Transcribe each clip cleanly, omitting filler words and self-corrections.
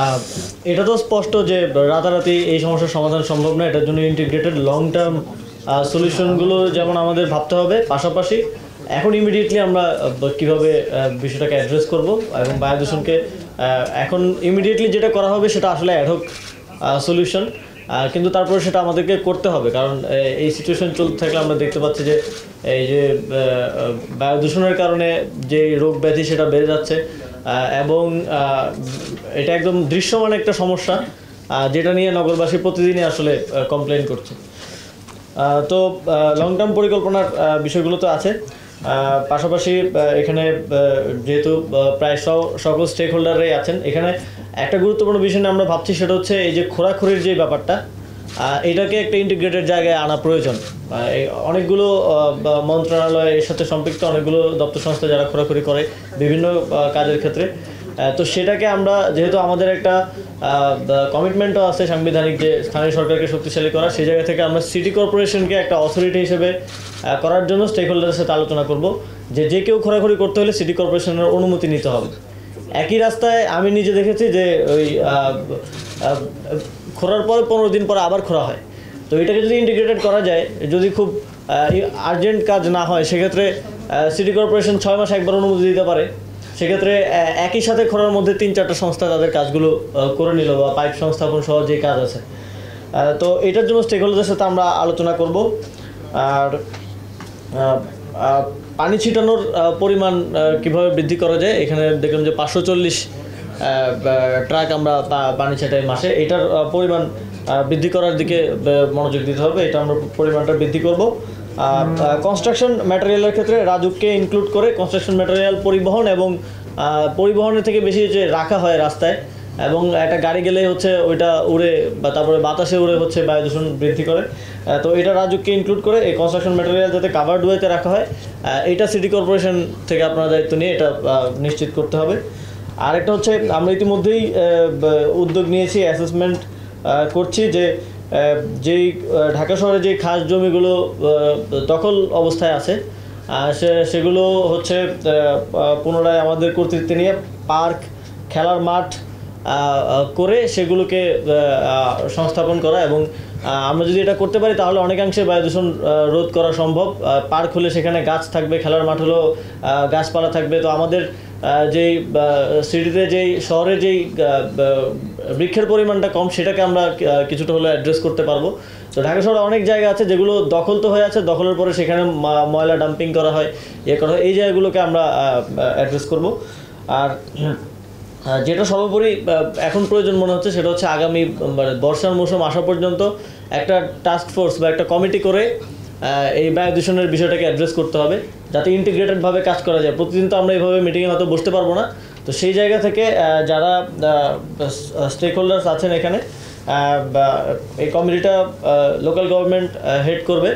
আহ, এটা তো স্পষ্ট যে রাতারাতি এই সমস্যার সমাধান সম্ভব না। এটার জন্য ইন্টিগ্রেটেড লং টার্ম সলিউশনগুলো যেমন আমাদের ভাবতে হবে, পাশাপাশি এখন ইমিডিয়েটলি আমরা কীভাবে বিষয়টাকে অ্যাড্রেস করব এবং বায়ু দূষণকে এখন ইমিডিয়েটলি যেটা করা হবে সেটা আসলে অ্যাডহক সলিউশন, কিন্তু তারপরে সেটা আমাদেরকে করতে হবে। কারণ এই সিচুয়েশন চলতে থাকলে আমরা দেখতে পাচ্ছি যে এই যে বায়ু দূষণের কারণে যে রোগ ব্যাধি সেটা বেড়ে যাচ্ছে, এবং এটা একদম দৃশ্যমান একটা সমস্যা, যেটা নিয়ে নগরবাসী প্রতিদিনই আসলে কমপ্লেন করছে। তো লং টার্ম পরিকল্পনার বিষয়গুলো তো আছে, পাশাপাশি এখানে যেহেতু প্রায় সকল স্টেক হোল্ডাররাই আছেন, এখানে একটা গুরুত্বপূর্ণ বিষয় নিয়ে আমরা ভাবছি, সেটা হচ্ছে এই যে খোরাখুরির যে ব্যাপারটা, এটাকে একটা ইন্টিগ্রেটেড জায়গায় আনা প্রয়োজন। অনেকগুলো মন্ত্রণালয় এর সাথে সম্পৃক্ত, অনেকগুলো দপ্তর সংস্থা যারা খোরাখুরি করে বিভিন্ন কাজের ক্ষেত্রে, তো সেটাকে আমরা যেহেতু আমাদের একটা কমিটমেন্টও আছে সাংবিধানিক যে স্থানীয় সরকারকে শক্তিশালী করা, সেই জায়গা থেকে আমরা সিটি কর্পোরেশনকে একটা অথরিটি হিসেবে করার জন্য স্টেক হোল্ডারের সাথে আলোচনা করব যে কেউ খোরাখুরি করতে হলে সিটি কর্পোরেশনের অনুমতি নিতে হবে। একই রাস্তায় আমি নিজে দেখেছি যে ওই খোরার পর 15 দিন পর আবার খোরা হয়। তো এটাকে যদি ইন্টিগ্রেটেড করা যায়, যদি খুব আর্জেন্ট কাজ না হয়, সেক্ষেত্রে সিটি কর্পোরেশন 6 মাস একবার অনুমতি দিতে পারে। সেক্ষেত্রে একই সাথে খোরার মধ্যে 3-4টা সংস্থা তাদের কাজগুলো করে নিল, বা পাইপ সংস্থাপন সহ যে কাজ আছে। তো এটার জন্য স্টেক হোল্ডারদের সাথে আমরা আলোচনা করব। আর পানি ছিটানোর পরিমাণ কিভাবে বৃদ্ধি করা যায়, এখানে দেখলাম যে 540 ট্রাক আমরা পানি ছিটাই মাসে, এটার পরিমাণ বৃদ্ধি করার দিকে মনোযোগ দিতে হবে, এটা আমরা পরিমাণটা বৃদ্ধি করব। কনস্ট্রাকশন ম্যাটেরিয়ালের ক্ষেত্রে রাজুককে ইনক্লুড করে কনস্ট্রাকশন ম্যাটেরিয়াল পরিবহন এবং পরিবহনের থেকে বেশি যে রাখা হয় রাস্তায়, এবং একটা গাড়ি গেলে হচ্ছে ওইটা উড়ে বা তারপরে বাতাসে উড়ে হচ্ছে বায়ু দূষণ বৃদ্ধি করে। তো এটা রাজুককে ইনক্লুড করে এই কনস্ট্রাকশন ম্যাটেরিয়াল যাতে কাভার্ড ওয়েতে রাখা হয়, এটা সিটি কর্পোরেশন থেকে আপনার দায়িত্ব নিয়ে এটা নিশ্চিত করতে হবে। আরেকটা হচ্ছে আমরা ইতিমধ্যেই উদ্যোগ নিয়েছি, অ্যাসেসমেন্ট করছি যে যেই ঢাকা শহরে যে খাস জমিগুলো দখল অবস্থায় আছে, সেগুলো হচ্ছে পুনরায় আমাদের কর্তৃত্বে নিয়ে পার্ক, খেলার মাঠ করে সেগুলোকে সংস্থাপন করা। এবং আমরা যদি এটা করতে পারি তাহলে অনেকাংশে বায়ু দূষণ রোধ করা সম্ভব। পার্ক হলে সেখানে গাছ থাকবে, খেলার মাঠ হলেও গাছপালা থাকবে। তো আমাদের যেই সিটিতে যেই শহরে যেই বৃক্ষের পরিমাণটা কম, সেটাকে আমরা কিছুটা হলেও অ্যাড্রেস করতে পারবো। তো ঢাকা শহরে অনেক জায়গা আছে যেগুলো দখল তো হয়ে আছে, দখলের পরে সেখানে ময়লা ডাম্পিং করা হয়, করা হয়, এই জায়গাগুলোকে আমরা অ্যাড্রেস করব। আর যেটা সর্বোপরি এখন প্রয়োজন মনে হচ্ছে, সেটা হচ্ছে আগামী বর্ষার মৌসুম আসা পর্যন্ত একটা টাস্ক ফোর্স বা একটা কমিটি করে এই বায়ু দূষণের বিষয়টাকে অ্যাড্রেস করতে হবে, যাতে ইন্টিগ্রেটেডভাবে কাজ করা যায়। প্রতিদিন তো আমরা এইভাবে মিটিংয়ে হয়তো বসতে পারবো না। তো সেই জায়গা থেকে যারা স্টেক হোল্ডার্স আছেন এখানে, এই কমিটিটা লোকাল গভর্নমেন্ট হেড করবে,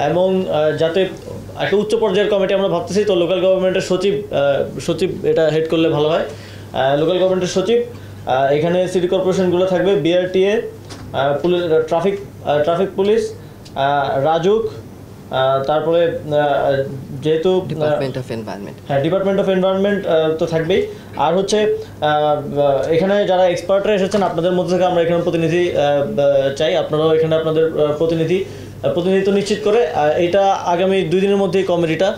এবং যাতে একটা উচ্চ পর্যায়ের কমিটি আমরা ভাবতেছি। তো লোকাল গভর্নমেন্টের সচিব এটা হেড করলে ভালো হয়। লোকাল গভর্নমেন্টের সচিব, এখানে সিটি কর্পোরেশনগুলো থাকবে, BRTA, police, traffic police, RAJUK, তারপরে যেহেতু department of environment, department of environment তো থাকবেই। আর হচ্ছে এখানে যারা এক্সপার্টরা এসেছেন, আপনাদের মধ্যে থেকে আমরা এখানে প্রতিনিধি চাই। আপনারাও এখানে আপনাদের প্রতিনিধিত্ব নিশ্চিত করে এটা আগামী 2 দিনের মধ্যেই কমিটিটা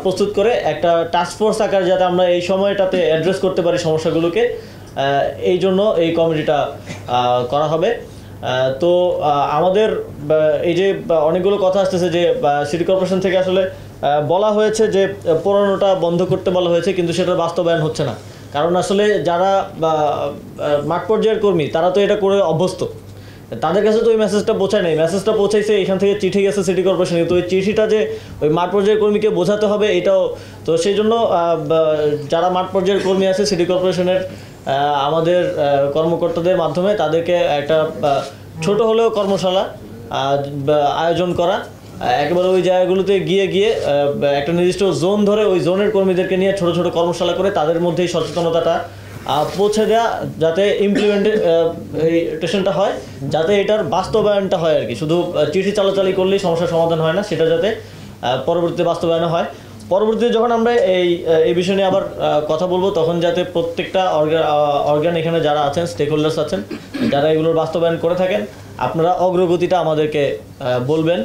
প্রস্তুত করে একটা টাস্কফোর্স আকার, যাতে আমরা এই সময়টাতে অ্যাড্রেস করতে পারি সমস্যাগুলোকে, এই জন্য এই কমিটিটা করা হবে। তো আমাদের এই যে অনেকগুলো কথা আসতেছে যে সিটি কর্পোরেশন থেকে আসলে বলা হয়েছে যে পুরোনোটা বন্ধ করতে বলা হয়েছে, কিন্তু সেটার বাস্তবায়ন হচ্ছে না। কারণ আসলে যারা মাঠ পর্যায়ের কর্মী, তারা তো এটা করে অভ্যস্ত, তাদের কাছে তো ওই মেসেজটা পৌঁছায় নাই। মেসেজটা পৌঁছাইছে এখান থেকে, চিঠি গেছে সিটি কর্পোরেশনে, তো ওই চিঠিটা যে ওই মাঠ পর্যায়ের কর্মীকে বোঝাতে হবে, এটাও তো সেই জন্য যারা মাঠ পর্যায়ের কর্মী আছে সিটি কর্পোরেশনের, আমাদের কর্মকর্তাদের মাধ্যমে তাদেরকে একটা ছোট হলেও কর্মশালা আয়োজন করা, একেবারে ওই জায়গাগুলোতে গিয়ে একটা নির্দিষ্ট জোন ধরে ওই জোনের কর্মীদেরকে নিয়ে ছোট ছোট কর্মশালা করে তাদের মধ্যেই সচেতনতাটা পৌঁছে দেওয়া, যাতে ইমপ্লিমেন্টেশনটা হয়, যাতে এটার বাস্তবায়নটা হয় আর কি। শুধু চিঠি চালাচালি করলেই সমস্যার সমাধান হয় না, সেটা যাতে পরবর্তীতে বাস্তবায়ন হয়। পরবর্তীতে যখন আমরা এই বিষয় নিয়ে আবার কথা বলবো, তখন যাতে প্রত্যেকটা অর্গান এখানে যারা আছেন, স্টেক হোল্ডার্স আছেন, যারা এগুলোর বাস্তবায়ন করে থাকেন, আপনারা অগ্রগতিটা আমাদেরকে বলবেন।